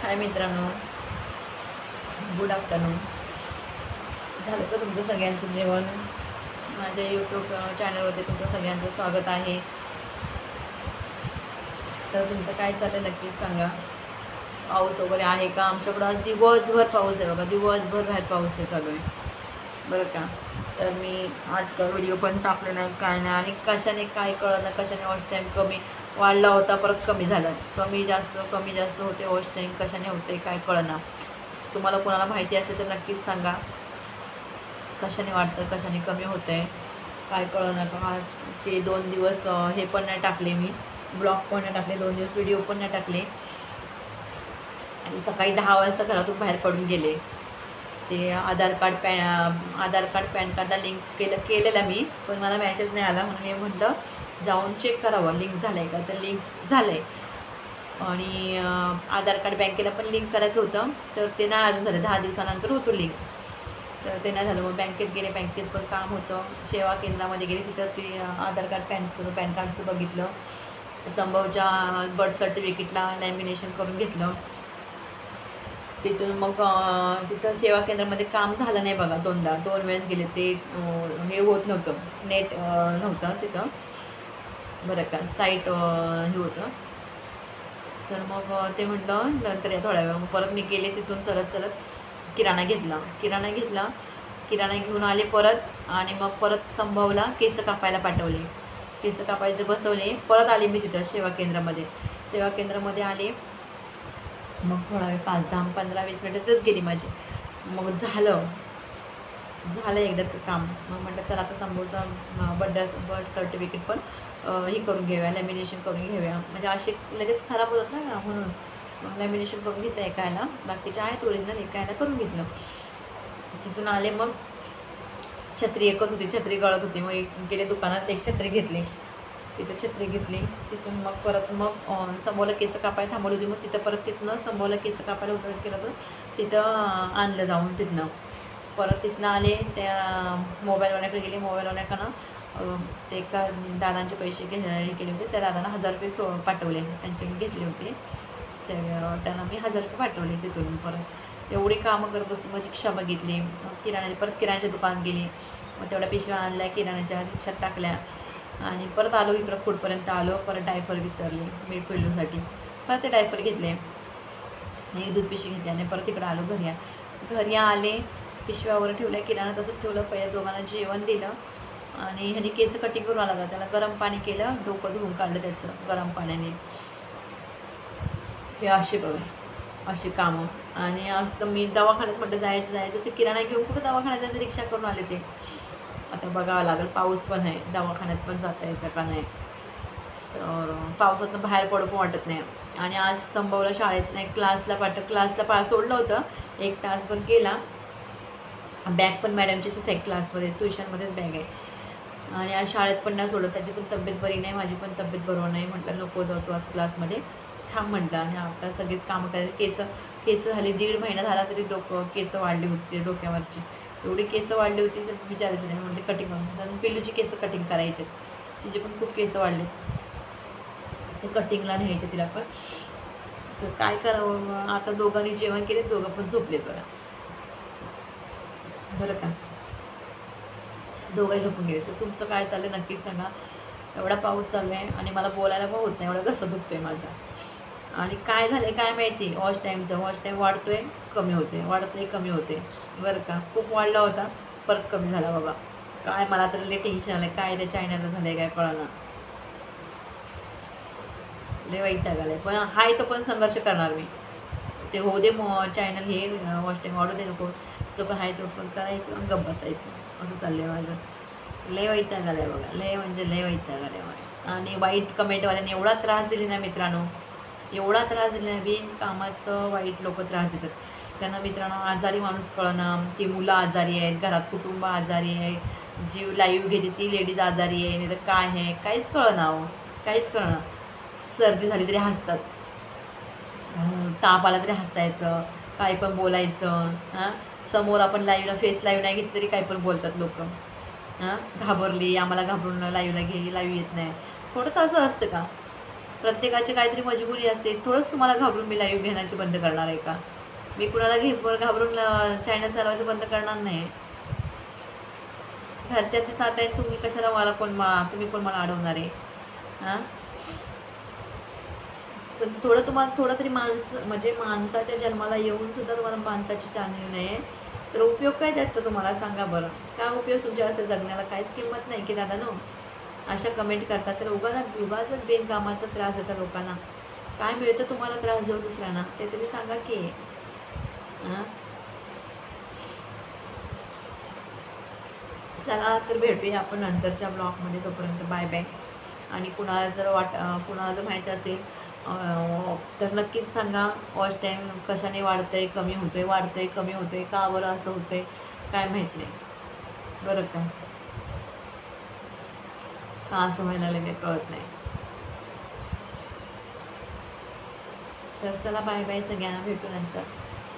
हाय मित्रांनो, good afternoon. झालं का तुमचं सगळ्यांचं जेवण? माझ्या यूट्यूब चॅनलवरती तुमचं सगळ्यांचं स्वागत आहे. तर तुमचं काय चाललं नक्कीच सांगा. पाऊस वगैरे आहे का? आमच्याकडं आज दिवसभर पाऊस आहे बघा, दिवसभर बाहेर पाऊस आहे चालू आहे बरं का. तर मी आज व्हिडिओ पण टाकले नाही, काय नाही. आणि कशाने काय कळलं, कशाने वॉच टाईम कमी वाढला होता, परत कमी झाला, कमी जास्त होते वॉच टाईम. कशाने होते काय कळना. तुम्हाला कोणाला माहिती असेल तर नक्कीच सांगा, कशाने वाटतं, कशाने कमी होतं आहे, काय कळना का. ते 2 दिवस हे पण नाही टाकले, मी ब्लॉग पण नाही टाकले, 2 दिवस व्हिडिओ पण नाही टाकले. आणि सकाळी 10 वाजता घरातून बाहेर पडून गेले. ते आधार कार्ड पॅन कार्डला लिंक केलेलं मी, पण मला मॅसेज नाही आला. म्हणून मी म्हटलं जाऊन चेक करावं लिंक झालं आहे का. तर लिंक झालं आहे. आणि आधार कार्ड बँकेला पण लिंक करायचं होतं, तर ते नाही अजून झालं. 10 दिवसानंतर होतो लिंक, तर ते नाही झालं. मग बँकेत गेले, बँकेत पण काम होतं. सेवा केंद्रामध्ये गेले, तिथं ते आधार कार्ड पॅन कार्डचं बघितलं. संभवच्या बर्थ सर्टिफिकेटला लॅमिनेशन करून घेतलं. तिथून मग तिथं सेवा केंद्रामध्ये काम झालं नाही बघा. 2 वेळेस गेले. ते हे होत नव्हतं, नेट नव्हतं तिथं बरं का, साईट हे होतं. तर मग ते म्हटलं नंतर या थोड्या वेळ. मग परत मी गेले, तिथून चलत किराणा घेतला. किराणा घेऊन आले परत. आणि मग परत संभवला केस कापायला पाठवले, केस कापायचे बसवले. परत आले मी तिथं सेवा केंद्रामध्ये आले. मग थोडा वेळ 5, 10, 15, 20 मिनिटातच गेली माझी. मग झालं एकदाचं काम. मग म्हटलं चला आता संभवचा बर्थ सर्टिफिकेट पण हे करून घेऊया, लॅमिनेशन करून घेऊया. म्हणजे असे लगेच खराब होतात ना, म्हणून मग लॅमिनेशन करून घेतलं एकायला. बाकीच्या आहेत ओरिजिनल, एकायला करून घेतलं. तिथून आले. मग छत्री एकच होती, छत्री गळत होती. मग गेले दुकानात, एक छत्री घेतली. तिथून मग परत मग संभवला केस कापायला थांबवली होती. मग तिथं परत तिथनं संभवला केस कापायला उतरत केलं, तर तिथं आणलं जाऊन. तिथनं आले. त्या मोबाईलवाल्याकडे गेले. मोबाईलवाल्याकडनं ते एका दादांचे पैसे हे केले होते. त्या दादांना 1000 रुपये पाठवले, त्यांचे मी घेतले होते. त्यांना मी 1000 रुपये पाठवले. तिथून परत एवढी कामं करत बसते. मग रिक्षा बघितली. किराण्याच्या दुकानात गेली. मग तेवढ्या पिशव्या आणल्या, किराण्याच्या रिक्षात टाकल्या. आणि परत आलो इकडं फूडपर्यंत आलो. परत डायपर विचारले मिडफिल्डसाठी. परत ते डायपर घेतले, एक दूध पिशवी घेतली. आणि परत इकडं आलो घरी आले. पिशव्यावर ठेवल्या, किराणा तसंच ठेवलं. पहिल्या दोघांना जेवण दिलं. आणि ह्याने केस कटिंग करून आला होता, त्याला गरम पाणी केलं, डोकं धुवून काढलं त्याचं गरम पाण्याने. हे अशी कामं. आणि आज तर मी दवाखान्यात म्हटलं जायचं ते किराणा घेऊन कुठं दवाखान्यात जायचं, रिक्षा करून आले. ते आता बघावं लागेल. पाऊस पण आहे, दवाखान्यात पण जाता येतं का नाही. तर पावसातनं बाहेर पडू पण वाटत नाही. आणि आज संभवला शाळेत नाही, क्लासला सोडलं होतं. 1 तास पण केला. बॅग पण मॅडमची तिथं आहे, क्लासमध्ये ट्युशनमध्येच बॅग आहे. आणि आज शाळेत पण नाही सोडलं. त्याची पण तब्येत बरी नाही, माझी पण तब्येत बरोबर नाही. म्हटलं नको जातो आज क्लासमध्ये, थांब म्हटलं. आणि आता सगळीच कामं करायची. केस झाली, 1.5 महिना झाला तरी केस वाढली होती डोक्यावरची. एवढी केस वाढली होती तर विचारायचं नाही. म्हणजे कटिंग करून पिल्लूची केस कटिंग करायचे, तिचे पण खूप केस वाढले. ते कटिंगला न्यायचे तिला पण. तर काय करावं आता. दोघांनी जेवण केले, दोघं पण झोपले बरं का. दोघंही झोपून गेले. तर तुमचं काय चाललं नक्कीच सांगा. एवढा पाऊस चालू आहे आणि मला बोलायला पण होत नाही, एवढं घसं दुखतोय माझा. आणि काय झालं काय माहिती, वॉच टाईम वाढतोय कमी होते बरं का. खूप वाढला होता, परत कमी झाला बाबा. काय मला तर लय टेन्शन आलं. काय त्या चायनाला झालं आहे काय कळलं, लय वैताग आलं आहे. पण हाय तो पण संघर्ष करणार मी. ते होऊ दे चॅनल, हे वॉच टाईम वाढू दे नको, तो पण हाय तो पण करायचं आणि गप्प बसायचं. असं चाललं आहे माझं. लय वैताग आलं आहे बघा, लय म्हणजे लय वैताग आलं आहे मला. आणि वाईट कमेंटवाल्याने एवढा त्रास दिले ना मित्रांनो, एवढा त्रास दिला आहे. बिन कामाचं वाईट लोक त्रास देतात. त्यांना मित्रांनो आजारी माणूस कळणं, ती मुलं आजारी आहेत, घरात कुटुंब आजारी आहे, जी लाईव्ह घेते ती लेडीज आजारी आहे, नाही तर काय आहे काहीच कळणं. सर्दी झाली तरी हसतात, ताप आला तरी हसायचं, काय पण बोलायचं. समोर आपण फेस लाईव्ह नाही घेतली तरी काय पण बोलतात लोक. घाबरली, आम्हाला घाबरून लाईव्हला लाईव्ह येत नाही. थोडंसं असं असतं का. प्रत्येकाची काहीतरी मजबुरी असते. थोडंच तुम्हाला घाबरून मी लाईव्ह घेण्याची बंद करणार आहे का? मी कुणाला घाबरून चॅनल चालवायचं बंद करणार नाही. घरच्याची साथ आहे, तुम्ही कशाला मला तुम्ही कोण मला अडवणार आहे? हां, पण थोडं तरी म्हणजे माणसाच्या जन्माला येऊन सुद्धा तुम्हाला माणसाची जाणीव नाही आहे, तर उपयोग काय त्याचा तुम्हाला सांगा बरं? काय उपयोग तुमच्या असं जगण्याला? काहीच किंमत नाही की दादा नो अशा कमेंट करतात. तर उगाच बिनकामाचा त्रास देतात लोकांना. काय मिळतं तुम्हाला त्रास देऊ दुसऱ्यांना? ते तरी सांगा की. हां, चला तर भेटूया आपण नंतरच्या ब्लॉगमध्ये. तोपर्यंत बाय बाय. आणि कुणाला जर माहीत असेल तर नक्कीच सांगा. वॉच टाईम कशाने वाढतंय, कमी होतोय, वाढतंय, कमी होतोय, का बरं असं होतंय काय माहीत नाही बरं का असं व्हायला लागेल कळत नाही. तर चला बाय बाय, सगळ्यांना भेटू नंतर.